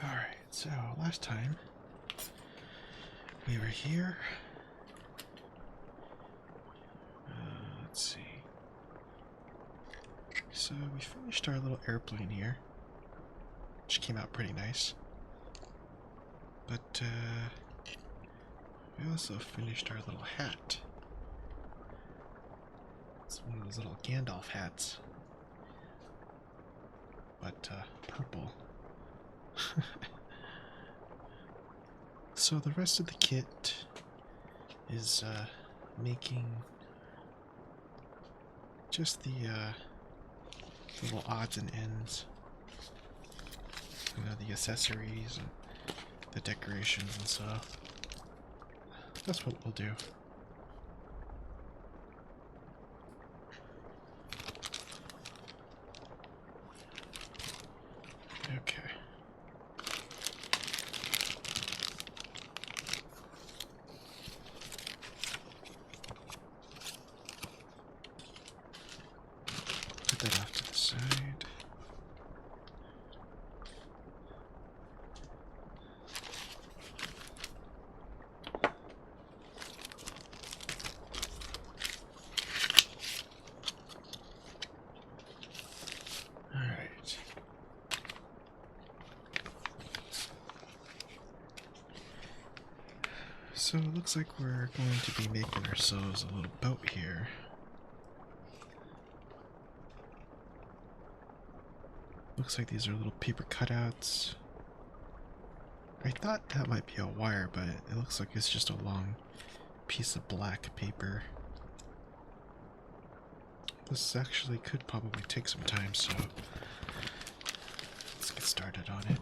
Alright, so last time we were here. Let's see. So we finished our little airplane here, which came out pretty nice. But we also finished our little hat. It's one of those little Gandalf hats, but purple. So the rest of the kit is making just the little odds and ends, the accessories and the decorations and stuff. That's what we'll do. Okay. Put that off to the side. Alright. So it looks like we're going to be making ourselves a little boat here. Looks like these are little paper cutouts. I thought that might be a wire, but it looks like it's just a long piece of black paper. This actually could probably take some time, so let's get started on it.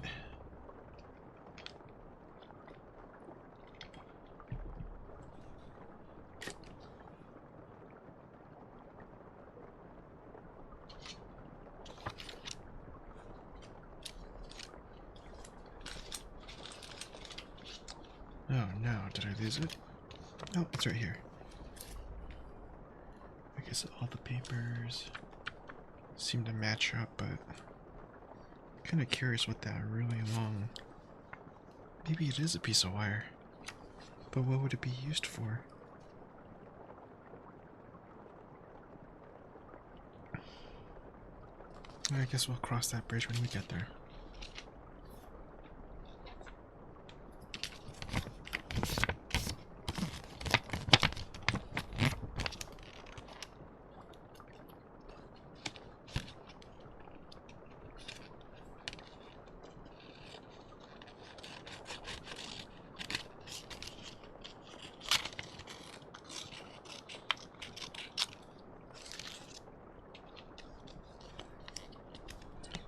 Oh no, did I lose it? Oh, it's right here. I guess all the papers seem to match up, but I'm kind of curious what that really long... Maybe it is a piece of wire. But what would it be used for? I guess we'll cross that bridge when we get there.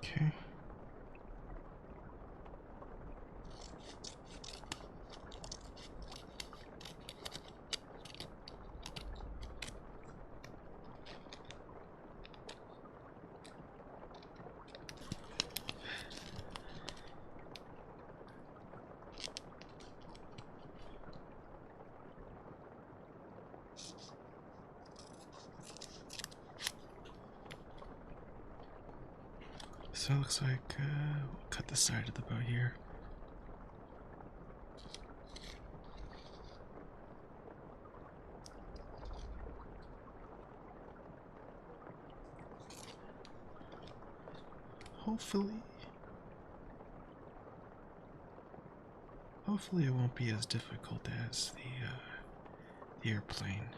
Okay. So it looks like we'll cut the side of the boat here. Hopefully it won't be as difficult as the airplane.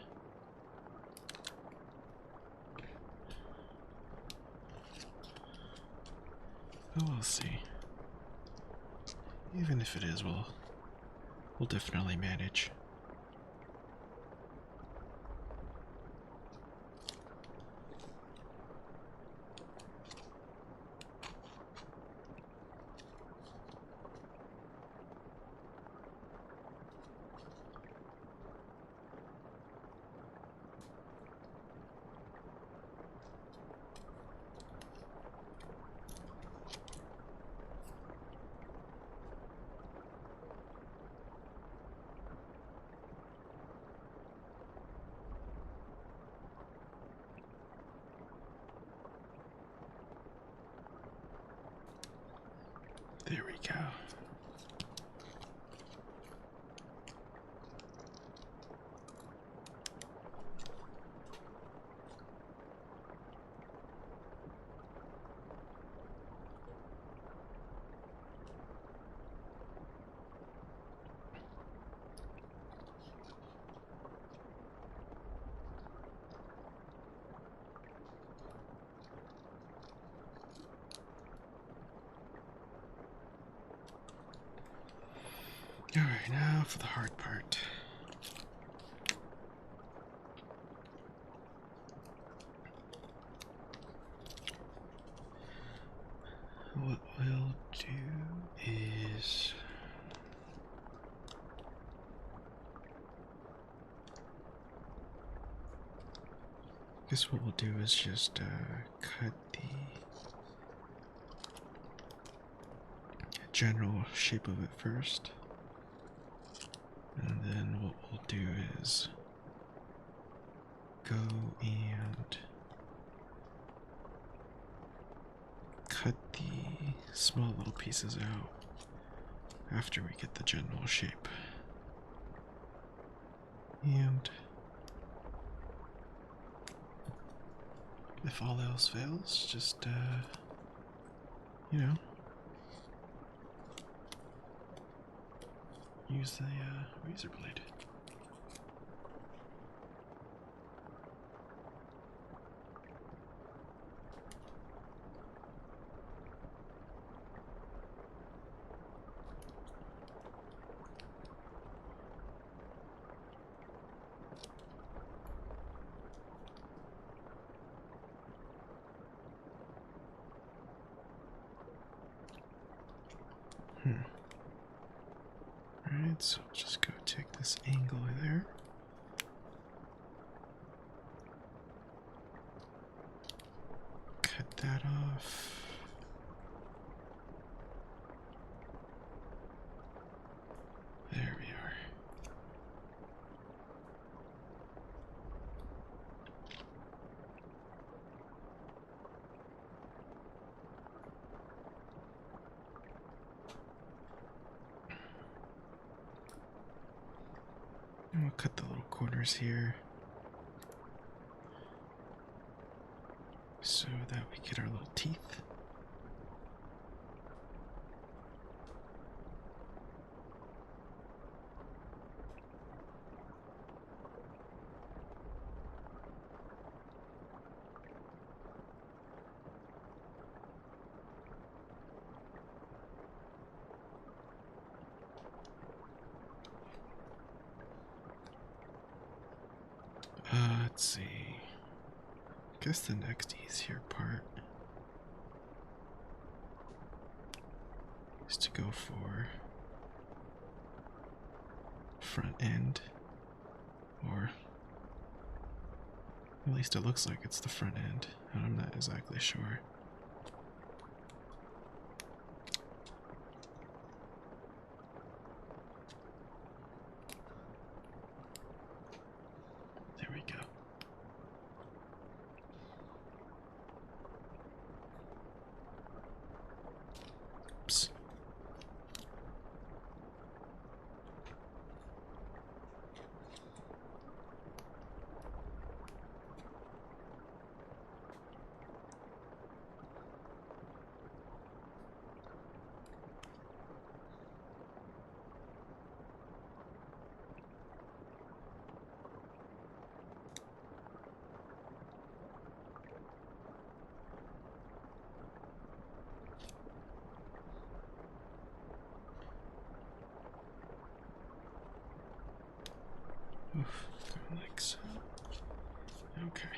But we'll see. Even if it is, we'll definitely manage. There we go. Alright, now for the hard part. What we'll do is I guess what we'll do is just cut the general shape of it first. And then what we'll do is go and cut the small little pieces out after we get the general shape. And if all else fails, just, you know, use the razor blade. Alright, so I'll just go take this angle there. Cut that off. There we are. And we'll cut the little corners here so that we get our little teeth. Let's see. I guess the next easier part is to go for front end, or at least it looks like it's the front end, and I'm not exactly sure. There we go. Oops. Oof, going like so. Okay.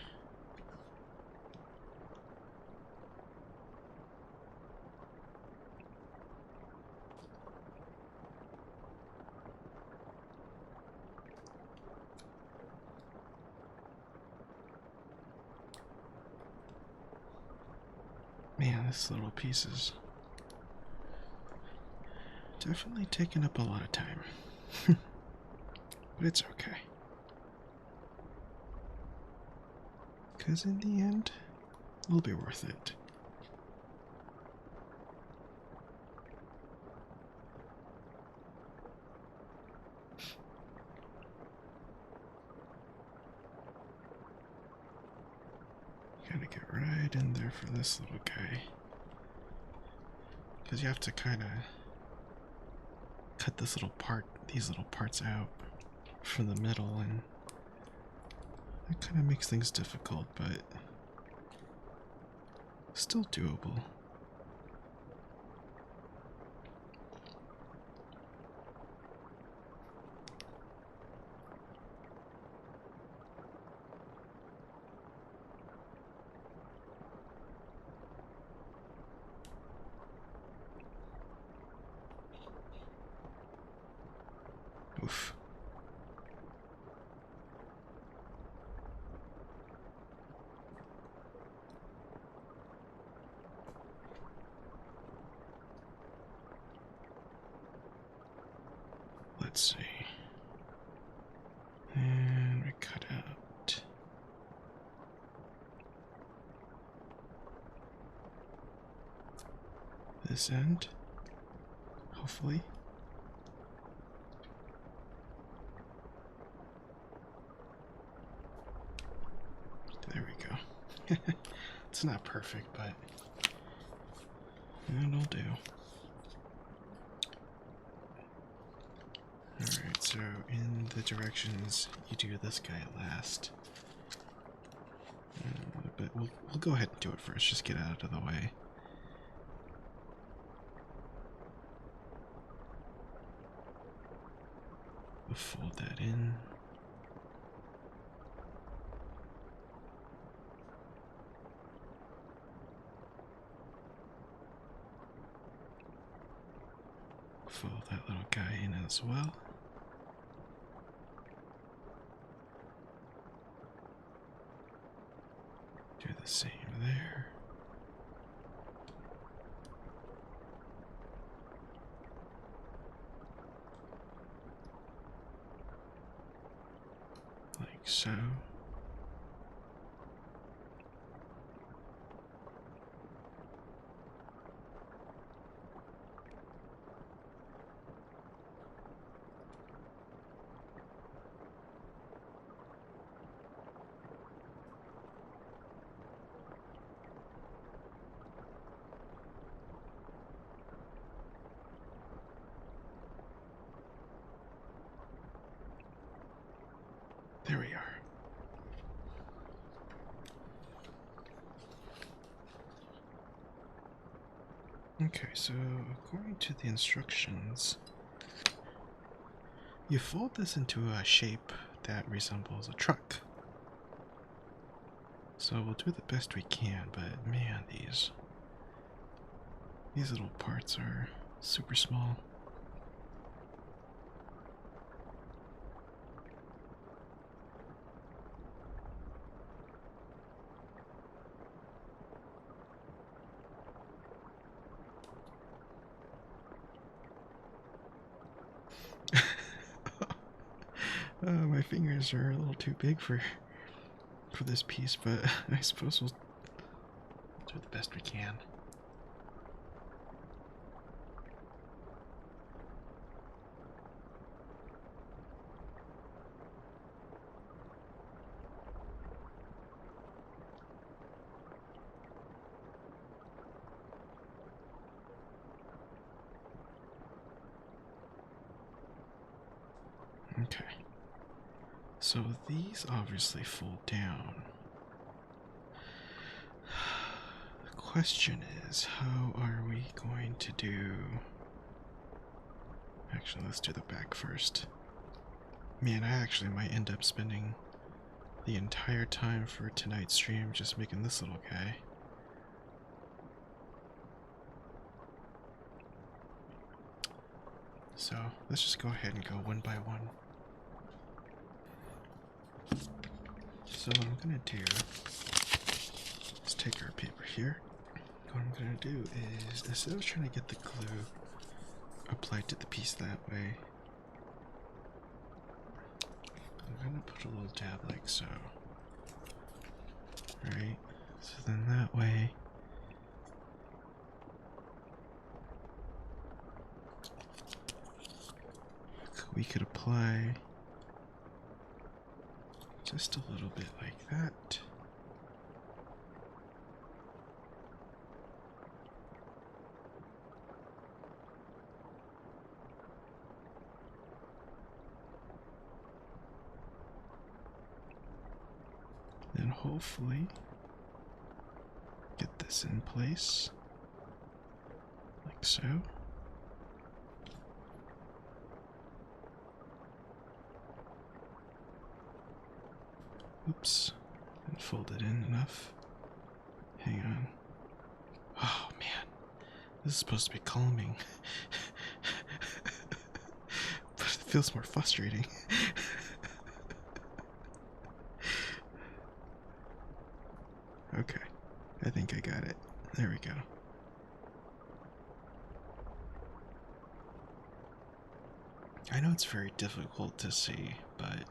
Man, this little piece is definitely taking up a lot of time. But it's okay. Because in the end, it'll be worth it. Gotta get right in there for this little guy. Because you have to kind of cut these little parts out from the middle, and that kind of makes things difficult, but still doable. Oof. Let's see. And we cut out this end, hopefully. There we go. It's not perfect, but it'll do. Alright, so in the directions, you do this guy last. But we'll go ahead and do it first, just get out of the way. We'll fold that in. Fold that little guy in as well. Do the same there. Like so. There we are. Okay, so according to the instructions, you fold this into a shape that resembles a truck. So we'll do the best we can, but man, these little parts are super small. My fingers are a little too big for this piece, but I suppose we'll do the best we can. Okay. So these obviously fold down. The question is, how are we going to do... Actually, let's do the back first. Man, I actually might end up spending the entire time for tonight's stream just making this little guy. So let's just go ahead and go one by one. So what I'm gonna do is take our paper here. What I'm gonna do is, instead of trying to get the glue applied to the piece that way, I'm gonna put a little dab like so. Right? So then that way we could apply just a little bit like that. hopefully get this in place, like so. Oops, didn't fold it in enough. Hang on. Oh man, this is supposed to be calming. But it feels more frustrating. Okay, I think I got it. There we go. I know it's very difficult to see, but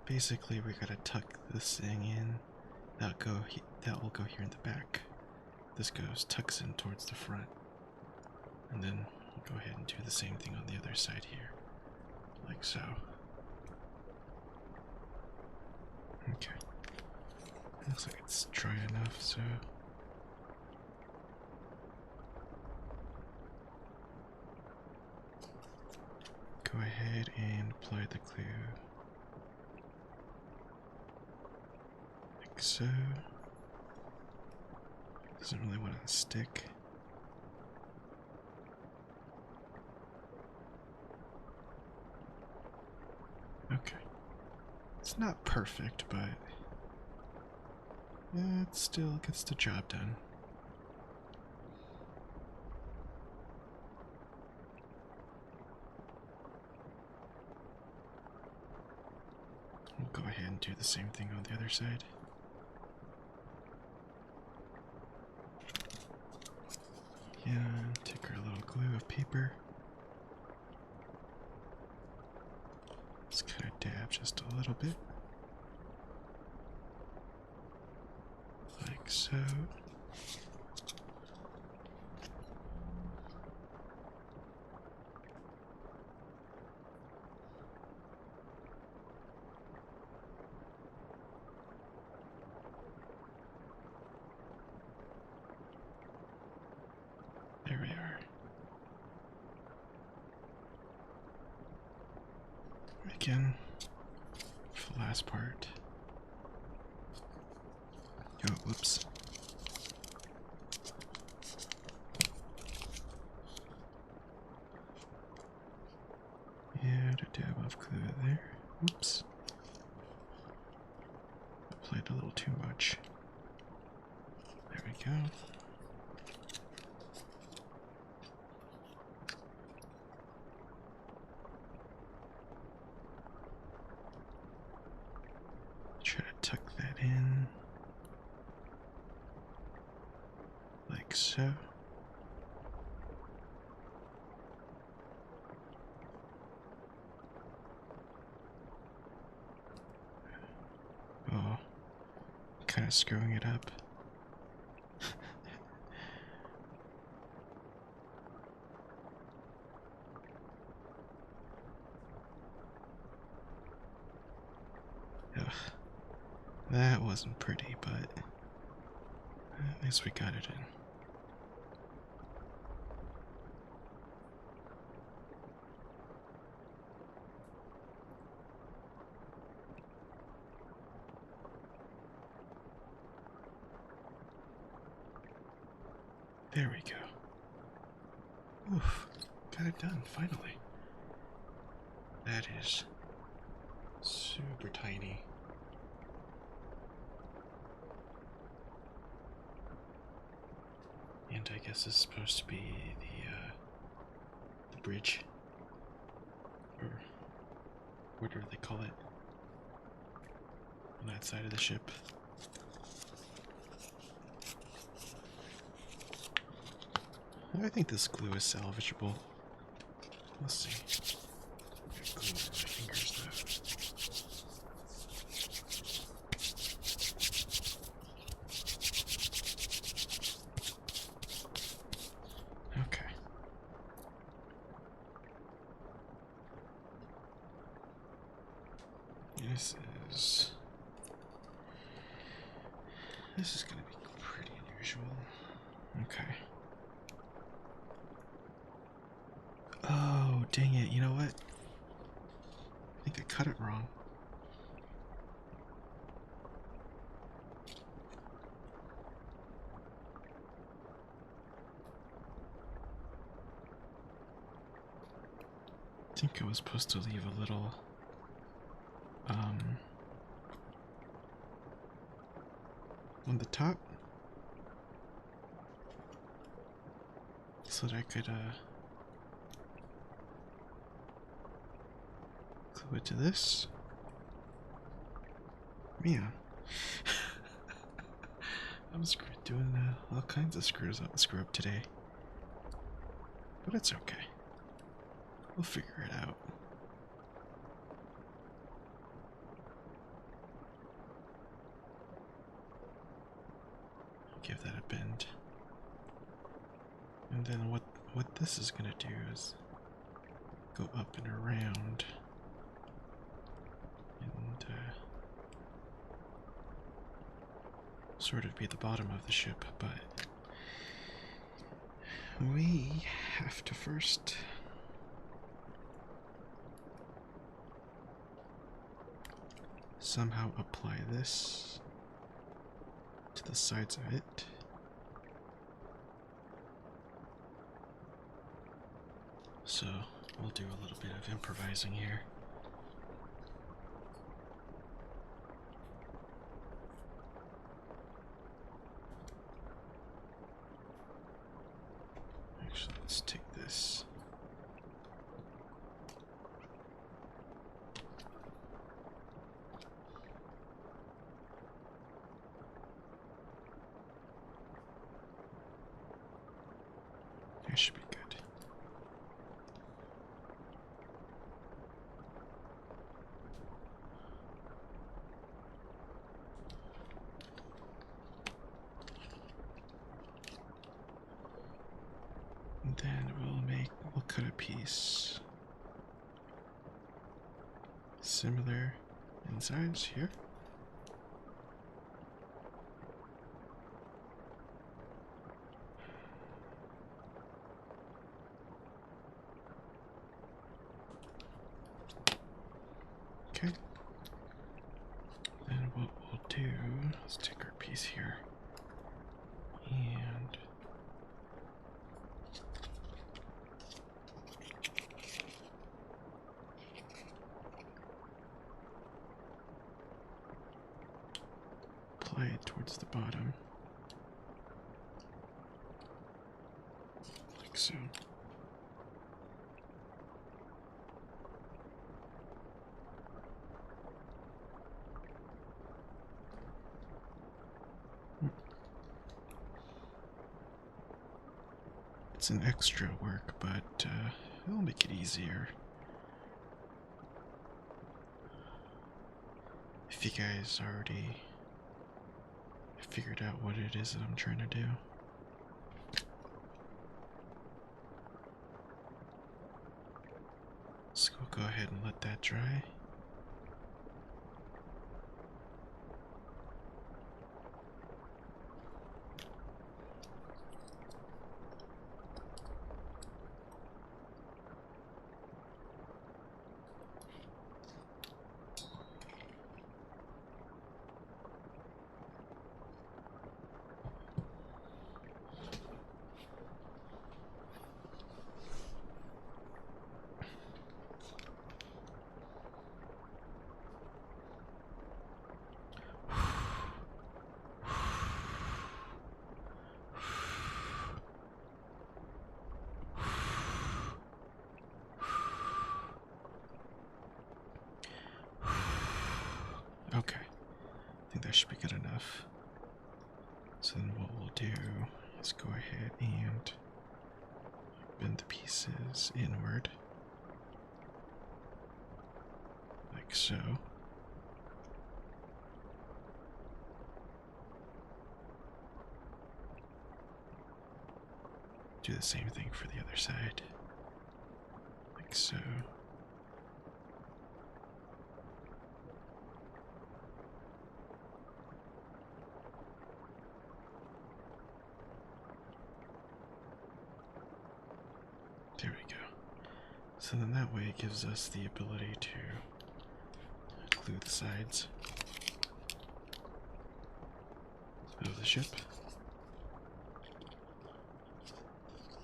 basically we gotta tuck this thing in. That will go here in the back. This tucks in towards the front. And then we'll go ahead and do the same thing on the other side here. Like so. Okay. Looks like it's dry enough, so go ahead and apply the glue. Like so. Doesn't really want to stick. Okay. It's not perfect, but it still gets the job done. We'll go ahead and do the same thing on the other side. Yeah, take our little glue of paper. Let's kind of dab just a little bit. Like so. There we are. Again, for the last part. Oh, whoops. And a dab of glue there. Whoops. Applied a little too much. There we go. Try to tuck that in. Like so. Oh, kind of screwing it up. Ugh, that wasn't pretty, but at least we got it in. There we go. Oof, got it done, finally. That is super tiny. And I guess it's supposed to be the bridge, or whatever they call it, on that side of the ship. I think this glue is salvageable. Let's see. Got glue on my fingers though. Okay. This is gonna be pretty unusual. Okay. Oh, dang it. You know what? I think I cut it wrong. I think I was supposed to leave a little on the top so that I could glue it to this. Man, I'm doing all kinds of screw up today, but it's okay. We'll figure it out. Give that a bend. And then what this is going to do is go up and around and sort of be the bottom of the ship, but we have to first somehow apply this to the sides of it. So we'll do a little bit of improvising here. Actually, let's take this. That should be good. And then we'll cut a piece similar in size here. Okay. Then what we'll do, let's take our piece here and apply it towards the bottom, like so. It's an extra work, but it'll make it easier. If you guys already figured out what it is that I'm trying to do. So we'll go ahead and let that dry. Okay, I think that should be good enough. So then what we'll do is go ahead and bend the pieces inward, like so. Do the same thing for the other side, like so. There we go. So then that way it gives us the ability to glue the sides of the ship.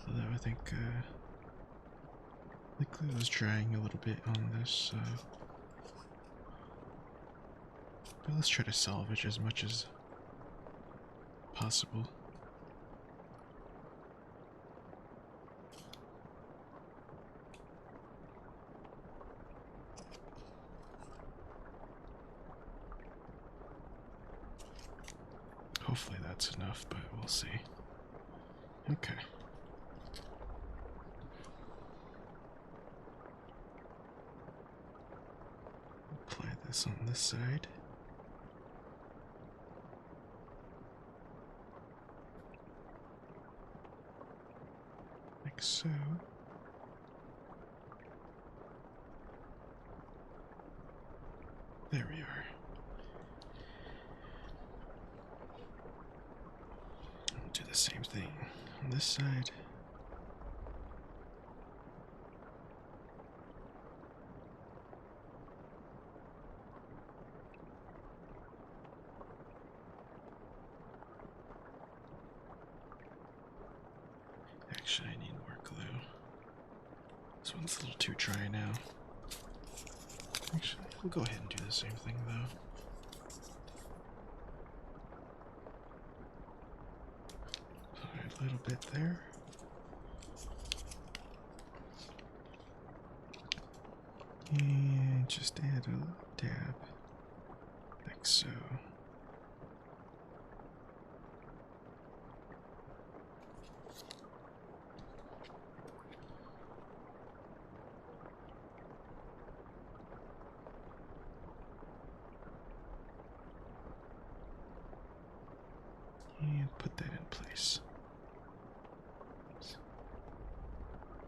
So that I think The glue is drying a little bit on this, but let's try to salvage as much as possible. Hopefully that's enough, but we'll see. Okay. Apply this on this side. Like so. There we are. I'll do the same thing on this side. Actually, I need more glue. This one's a little too dry now. Actually, we'll go ahead and do the same thing though. Put a little bit there. And just add a little dab. Like so. And put that in place.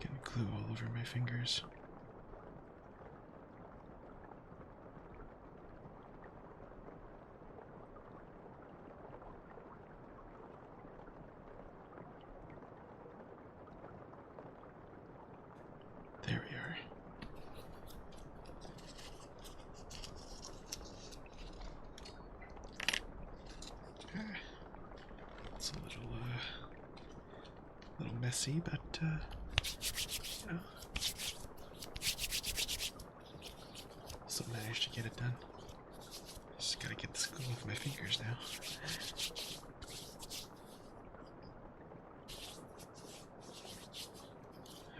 Getting glue all over my fingers. There we are. It's a little messy, but you know, still managed to get it done. Just gotta get this glue off my fingers now.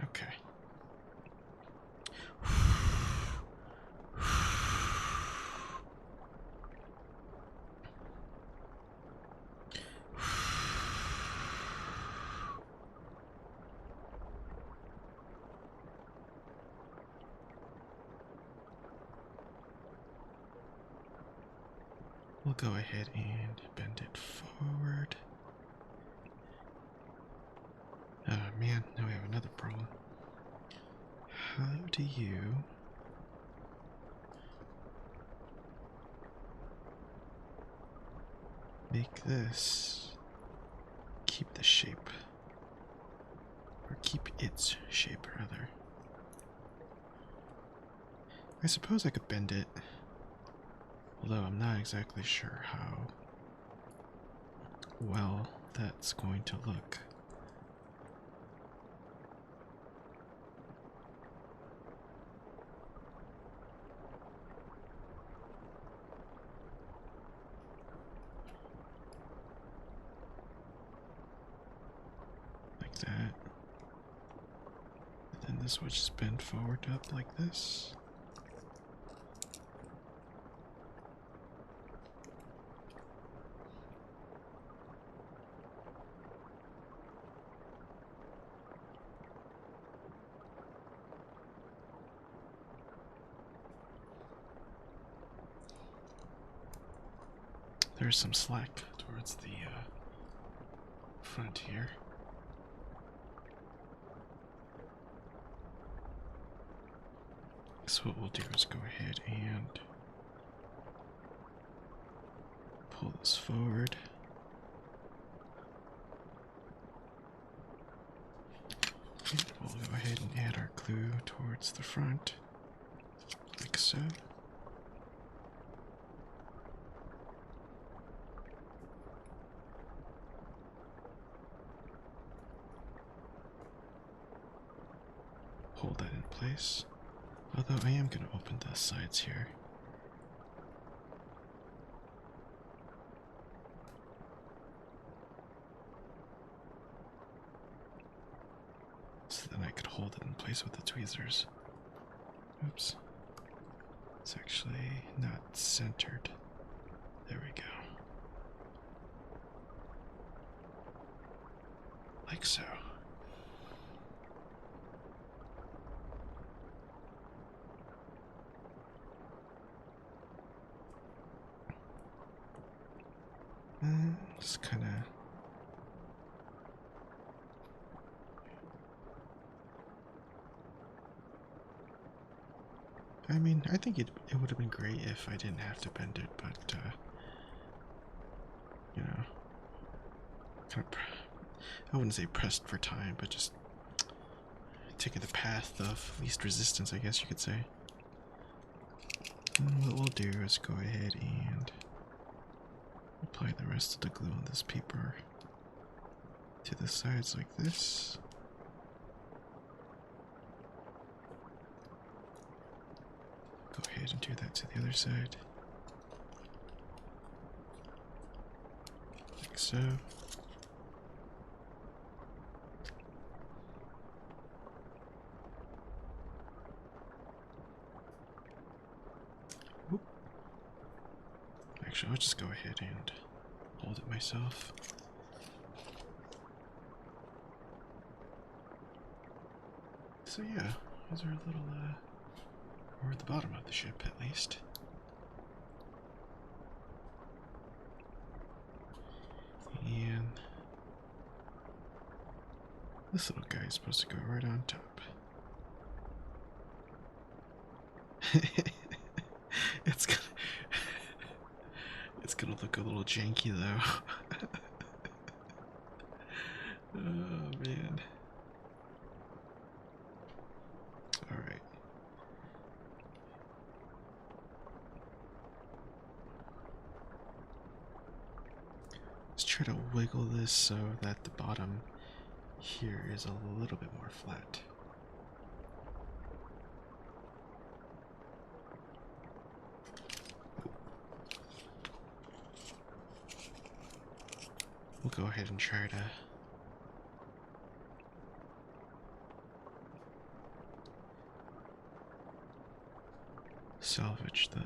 Okay. We'll go ahead and bend it forward. Oh man, now we have another problem. How do you make this keep the shape? Or keep its shape, rather. I suppose I could bend it. Although I'm not exactly sure how well that's going to look. Like that. And then this would just bend forward up like this. There's some slack towards the front here. So what we'll do is go ahead and pull this forward. And we'll go ahead and add our glue towards the front, like so. hold that in place. Although I am going to open the sides here. So then I could hold it in place with the tweezers. Oops. It's actually not centered. There we go. Like so. Just kind of. I mean, I think it would have been great if I didn't have to bend it, but, you know, kind of, I wouldn't say pressed for time, but just taking the path of least resistance, I guess you could say. And what we'll do is go ahead and apply the rest of the glue on this paper to the sides like this. Go ahead and do that to the other side. Like so. Whoop. Actually, I'll just go ahead and hold it myself. So yeah, those are a little, we're at the bottom of the ship at least. And this little guy is supposed to go right on top. it's gonna look a little janky though. Oh man. Alright. Let's try to wiggle this so that the bottom here is a little bit more flat. We'll go ahead and try to salvage the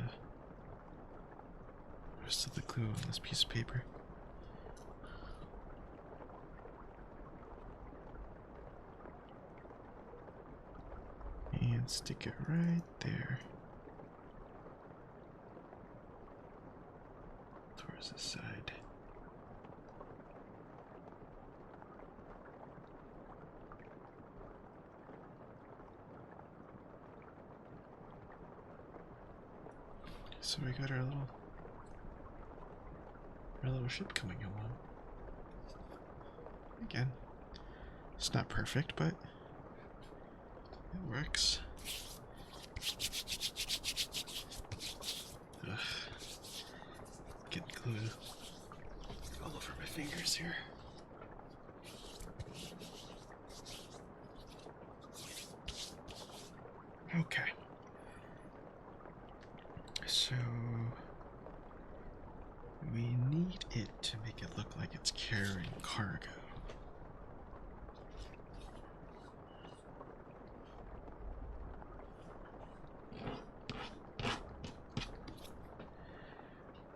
rest of the glue on this piece of paper. And stick it right there. Towards the side. So we got our little ship coming along. Again, it's not perfect, but it works. Ugh. Getting glue all over my fingers here. Okay. So we need it to make it look like it's carrying cargo.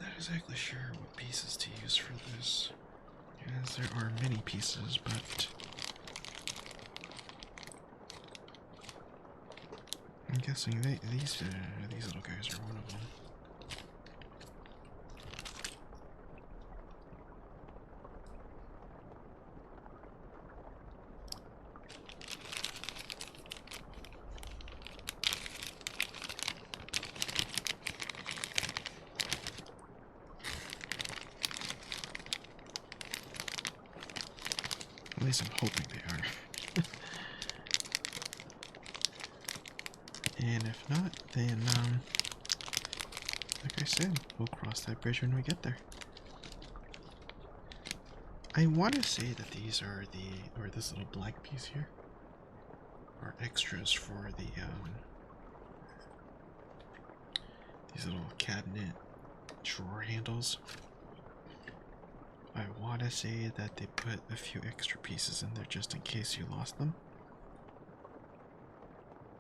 Not exactly sure what pieces to use for this, as there are many pieces, but I'm guessing these little guys are one of them. At least I'm hoping they are. And if not, then, like I said, we'll cross that bridge when we get there. I want to say that these are or this little black piece here are extras for these little cabinet drawer handles. I want to say that they put a few extra pieces in there just in case you lost them,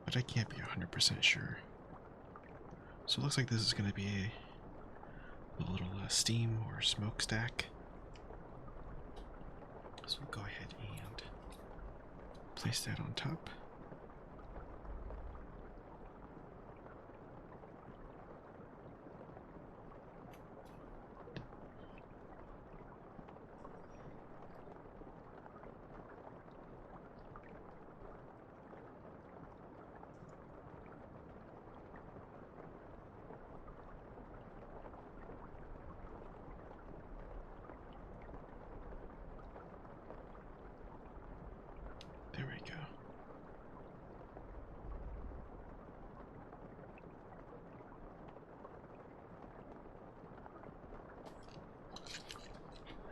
but I can't be 100% sure. So it looks like this is going to be a little steam or smokestack. So we'll go ahead and place that on top. There we go.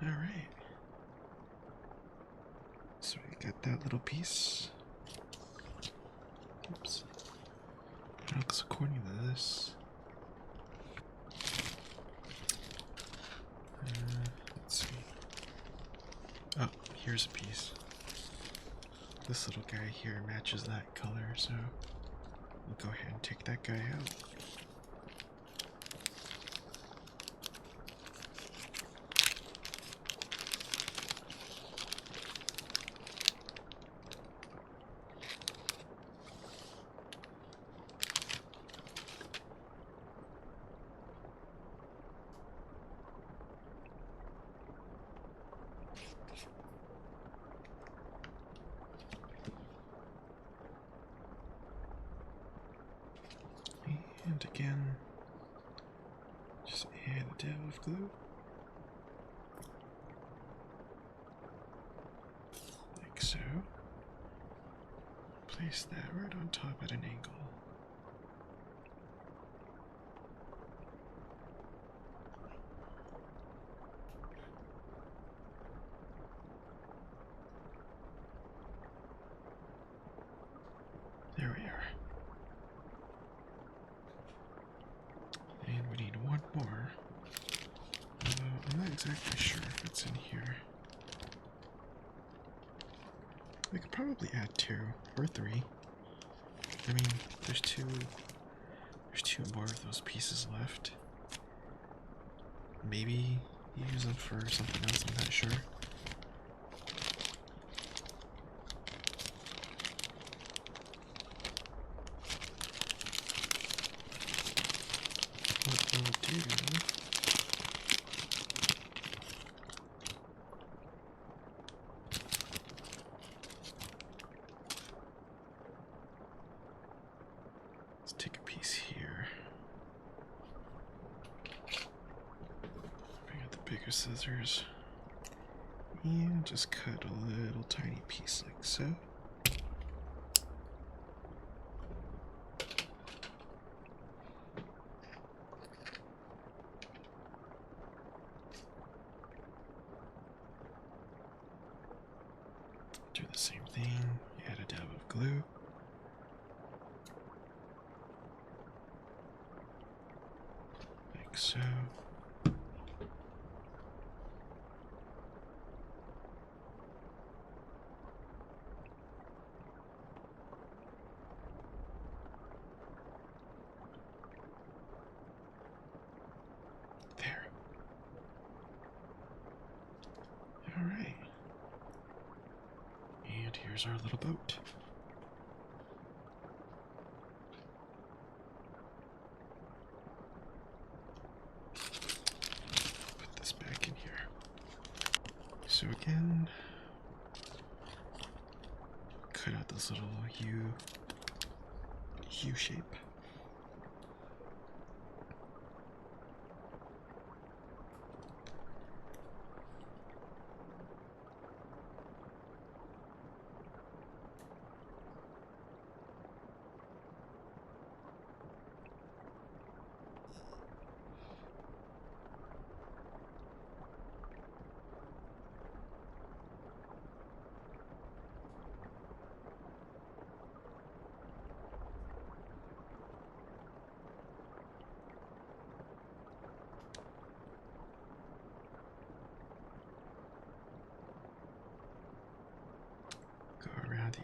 All right. So we got that little piece. Oops. It looks according to this. Let's see. Oh, here's a piece. This little guy here matches that color, so we'll go ahead and take that guy out. And again, just add a dab of glue. Like so. Place that right on top at an angle. There we are. And we need one more. I'm not exactly sure if it's in here. We could probably add 2 or 3. I mean, there's two more of those pieces left. Maybe use them for something else, I'm not sure. What we'll do is take a piece here. Bring out the bigger scissors and just cut a little tiny piece like so. Do the same thing, add a dab of glue. Like so. There. Alright. And here's our little boat. Put this back in here. So again, cut out this little U shape.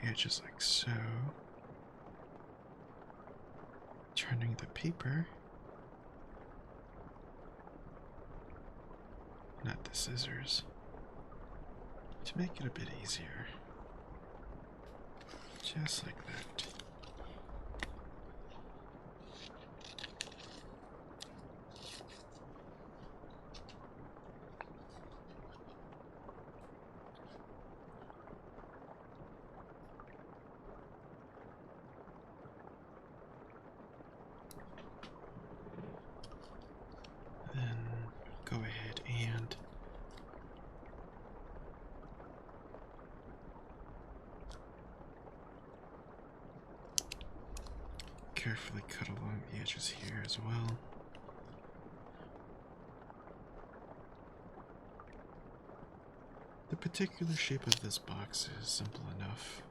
edges like so. Turning the paper, not the scissors, to make it a bit easier. Just like that. Then go ahead and carefully cut along the edges here as well. The particular shape of this box is simple enough.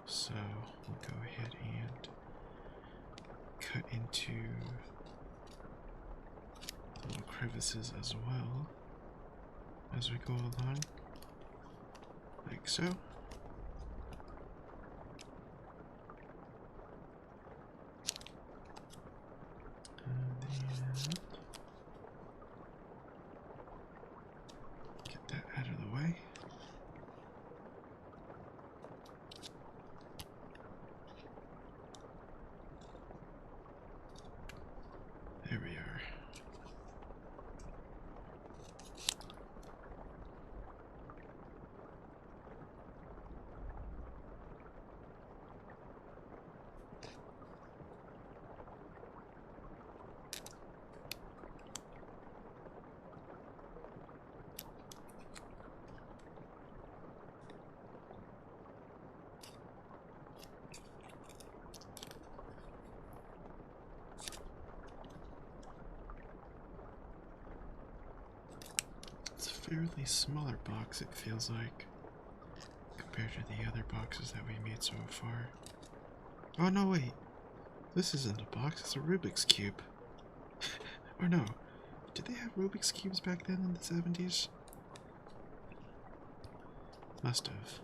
So we'll go ahead and cut into the little crevices as well as we go along, like so. And then get that out of the way. There we are. Fairly smaller box, it feels like, compared to the other boxes that we made so far. Oh no, wait, this isn't a box, it's a Rubik's Cube. Or no, did they have Rubik's Cubes back then in the 70s? Must have.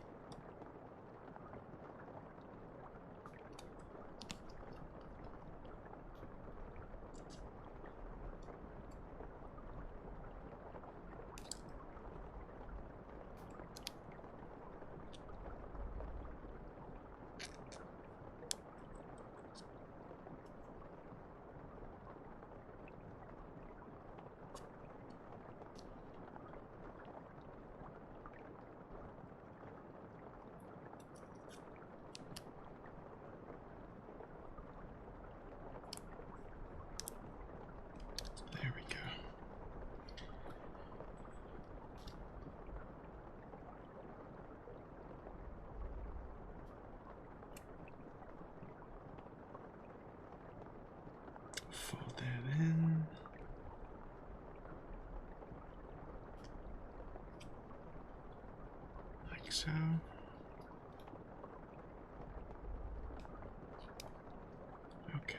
There we go. Fold that in. Like so. Okay.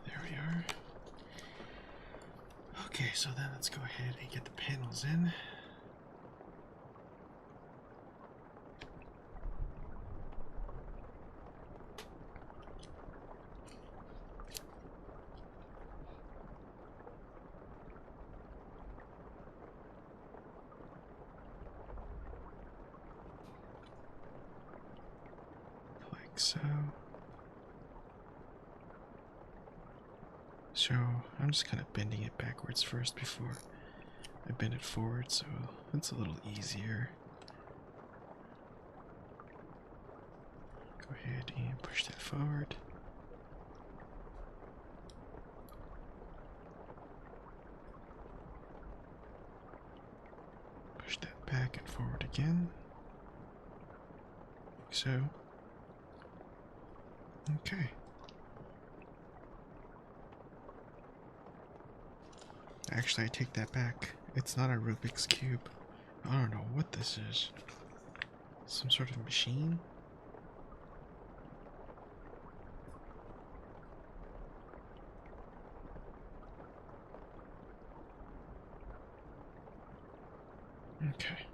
There we are. Okay, so then let's go ahead and get the panels in. Like so. So I'm just kind of bending it backwards first before I bend it forward, so it's a little easier. Go ahead and push that forward. Push that back and forward again. Like so. Okay. Actually, I take that back. It's not a Rubik's Cube. I don't know what this is. Some sort of machine? Okay.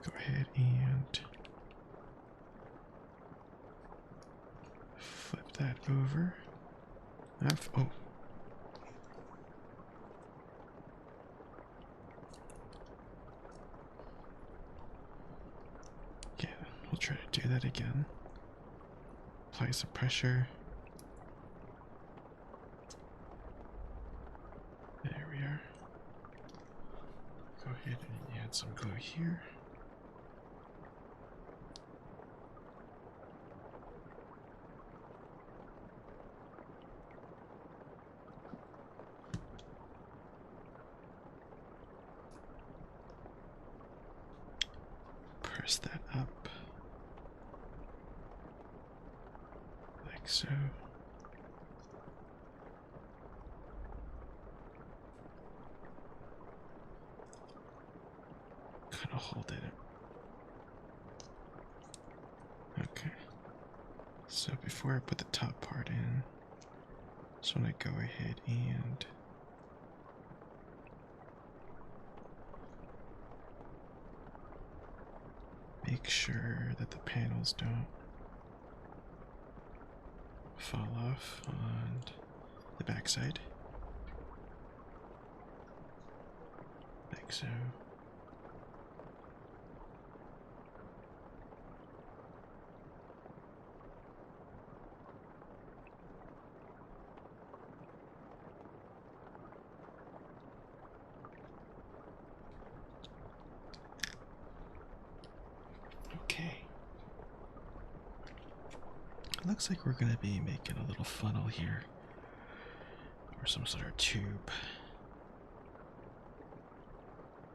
Go ahead and flip that over. Oh. Yeah, we'll try to do that again. Apply some pressure. There we are. Go ahead and add some glue here. Press that up. Like so. Kind of hold it. Okay. So before I put the top part in, just want to go ahead and make sure that the panels don't fall off on the backside. Like so. Okay. It looks like we're going to be making a little funnel here, or some sort of tube.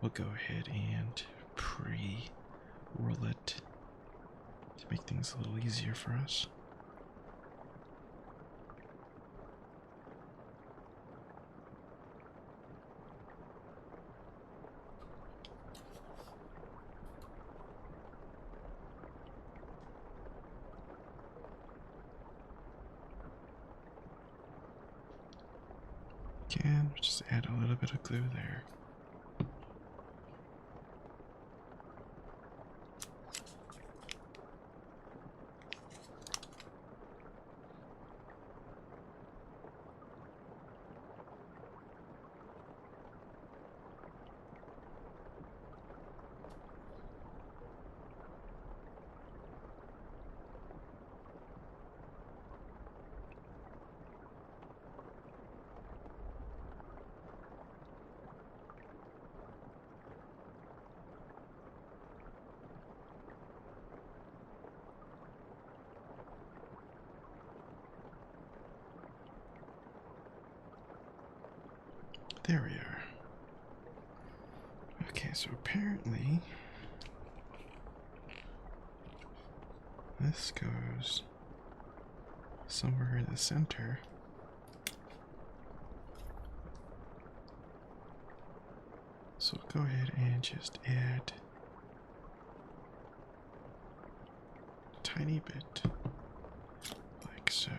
We'll go ahead and pre-roll it to make things a little easier for us. Again, just add a little bit of glue there. There we are. Okay, so apparently this goes somewhere in the center. So go ahead and just add a tiny bit, like so.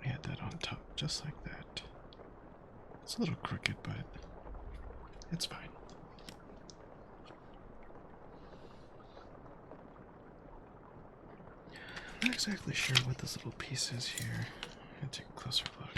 Add that on top, just like that. It's a little crooked, but it's fine. I'm not exactly sure what this little piece is here. Let's take a closer look.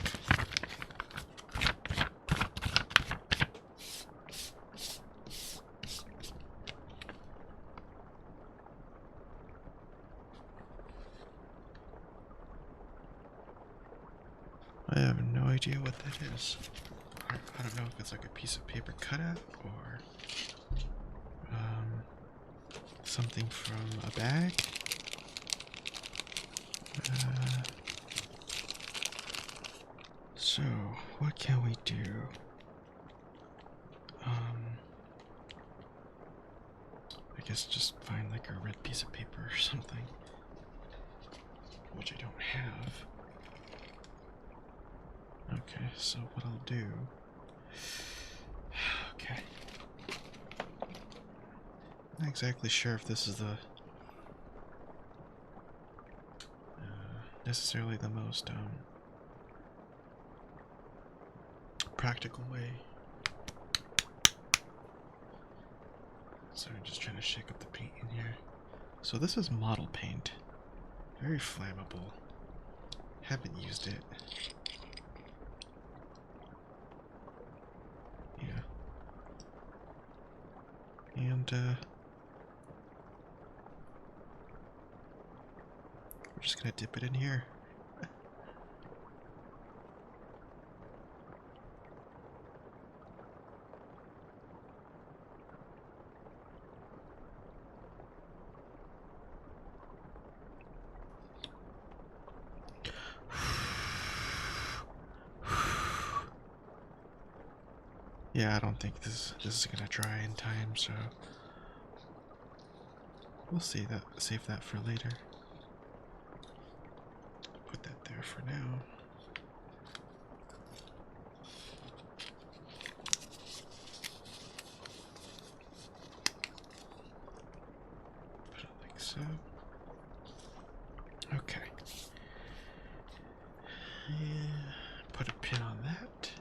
I have no idea what that is. I don't know if it's like a piece of paper cutout or something from a bag. So, what can we do? I guess just find like a red piece of paper or something, which I don't have. Okay, so what I'll do... Okay. Not exactly sure if this is the... necessarily the most, practical way. So I'm just trying to shake up the paint in here. So this is model paint. Very flammable. Haven't used it. Yeah. And, we're just gonna dip it in here. Yeah, I don't think this is gonna dry in time, so we'll save that for later. Put that there for now. Put it like so. Okay. Yeah, put a pin on that.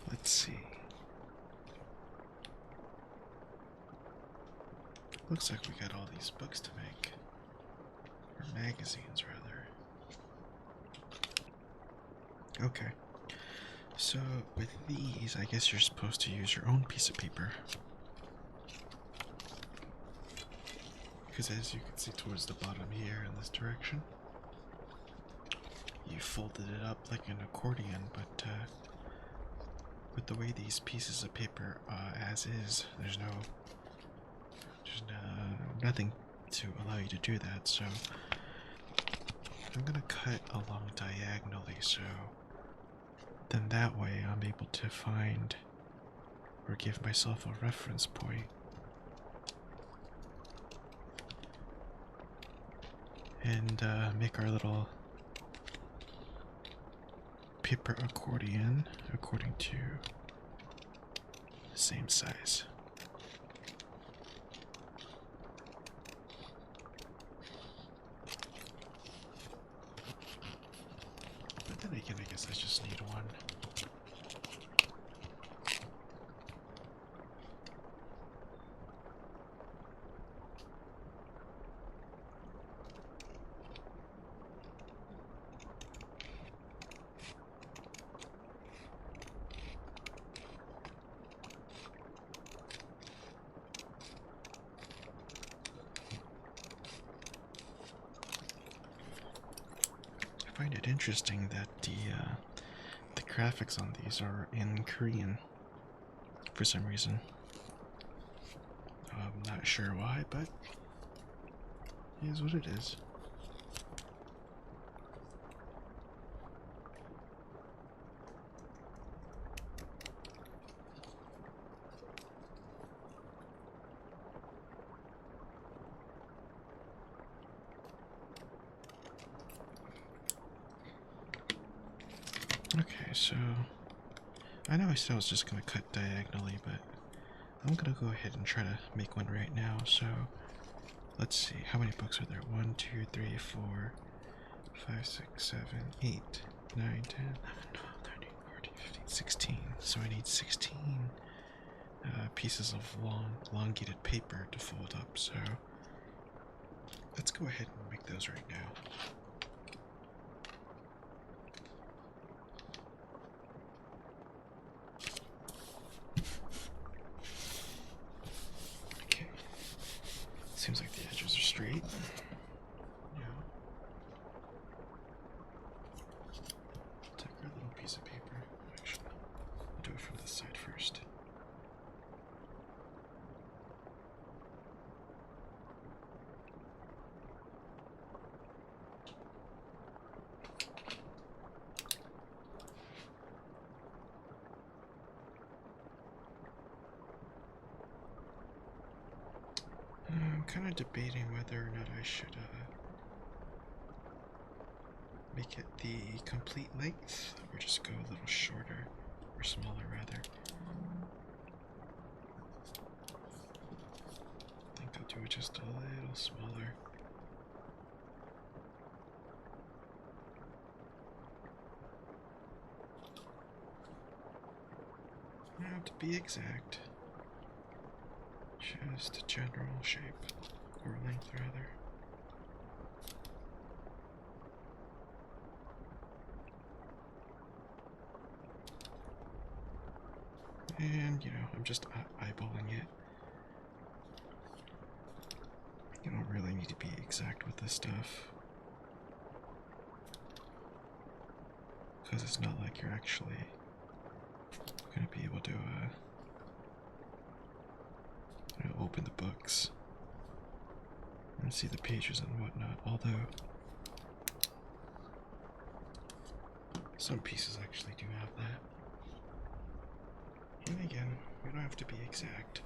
Let's see. Looks like we got all these books to make. Or magazines, rather. Okay. So, with these, I guess you're supposed to use your own piece of paper. Because as you can see towards the bottom here in this direction, you folded it up like an accordion, but with the way these pieces of paper as is, there's nothing to allow you to do that, so I'm gonna cut along diagonally, so then that way I'm able to find or give myself a reference point. And make our little paper accordion according to the same size. But then again, I guess I just need one. I find it interesting that the graphics on these are in Korean for some reason. I'm not sure why, but it is what it is. Okay, so I know I said I was just gonna cut diagonally, but I'm gonna go ahead and try to make one right now. So let's see, how many books are there? 1, 2, 3, 4, 5, 6, 7, 8, 9, 10, 11, 12, 13, 14, 15, 16. So I need 16 pieces of elongated paper to fold up. So let's go ahead and make those right now. Seems like the edges are straight. Yeah. Take our little piece of paper. kind of debating whether or not I should make it the complete length or just go a little shorter or smaller rather. I think I'll do it just a little smaller. Now to be exact, just a general shape, or length rather. And, I'm just eyeballing it. You don't really need to be exact with this stuff, because it's not like you're actually going to be able to open the books and see the pages and whatnot, although some pieces actually do have that. And again, we don't have to be exact.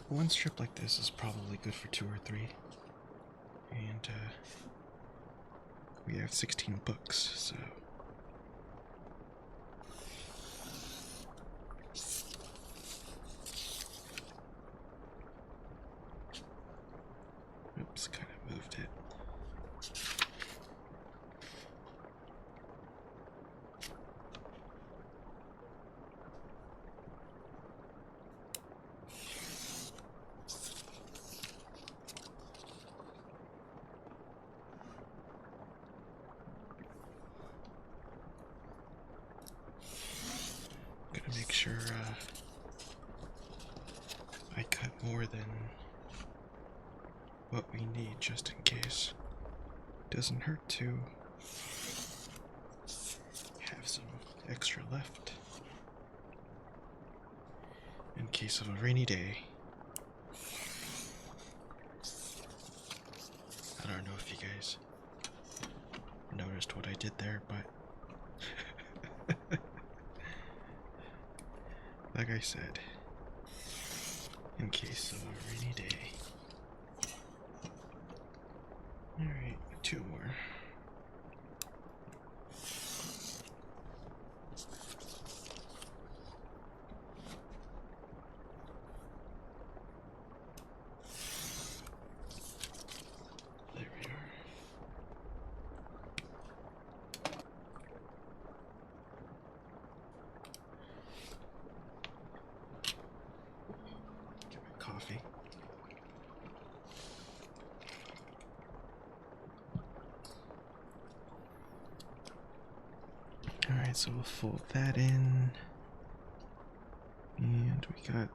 One strip like this is probably good for 2 or 3. And we have 16 books, so oops, kind of moved it. Gotta make sure I cut more than what we need just in case. Doesn't hurt to have some extra left in case of a rainy day. I don't know if you guys noticed what I did there, but like I said, in case of a rainy day. Alright, 2 more. There we are. Get my coffee. Alright, so we'll fold that in. And we got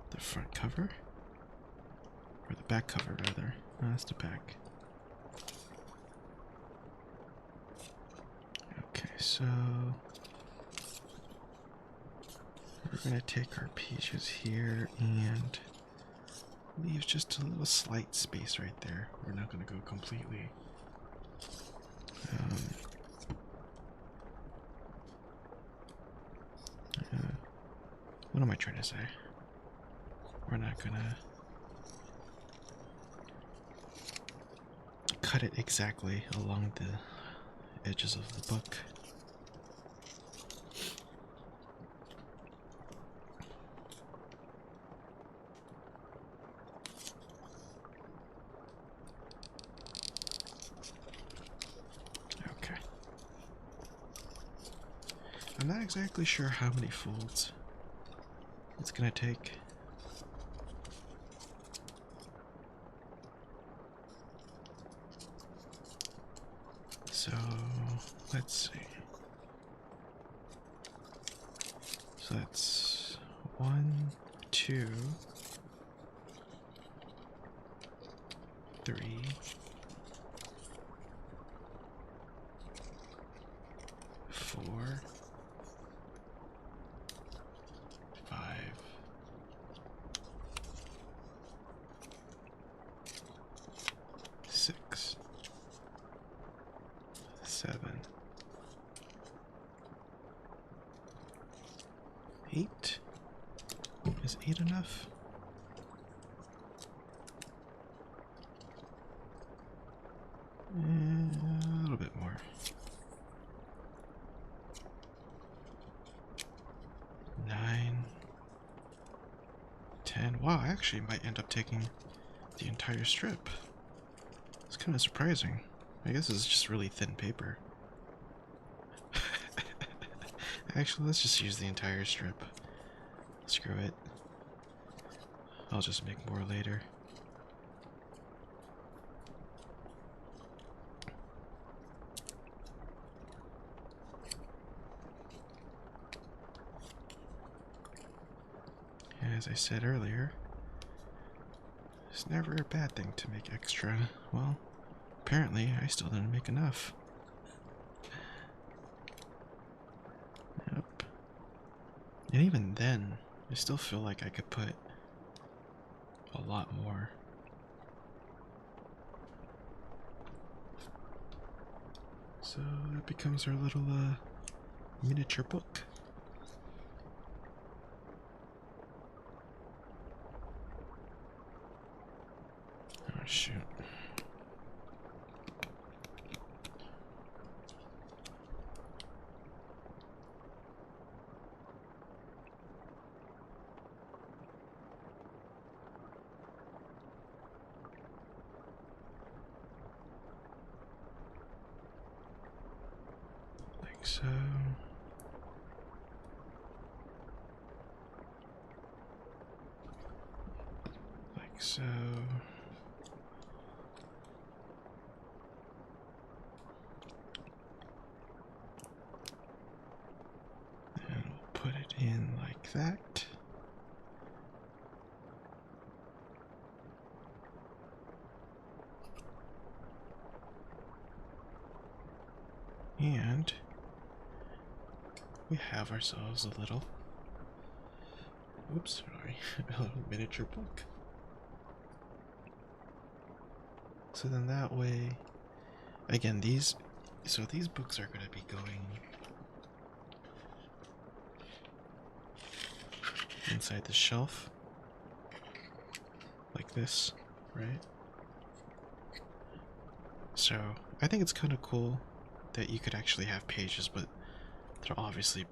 the front cover, or the back cover rather. No, that's the back. Okay, so we're gonna take our pages here and leave just a little slight space right there. We're not gonna go completely what am I trying to say? We're not gonna cut it exactly along the edges of the book. Okay. I'm not exactly sure how many folds it's gonna take. So let's see. So that's 1, 2, 3, 4, 5, 6, 8? Is 8 enough? A little bit more. 9, 10. Wow, I actually might end up taking the entire strip. It's kind of surprising. I guess it's just really thin paper. Actually, let's just use the entire strip. Screw it. I'll just make more later. As I said earlier, it's never a bad thing to make extra. Well, apparently I still didn't make enough. Yep. And even then, I still feel like I could put a lot more. So that becomes our little miniature book. Oh shoot. Like so. Like so. And we'll put it in like that. And we have ourselves a little, oops, sorry, a little miniature book. So then that way, again, these books are going to be going inside the shelf, like this, right? So I think it's kind of cool that you could actually have pages, but they'll obviously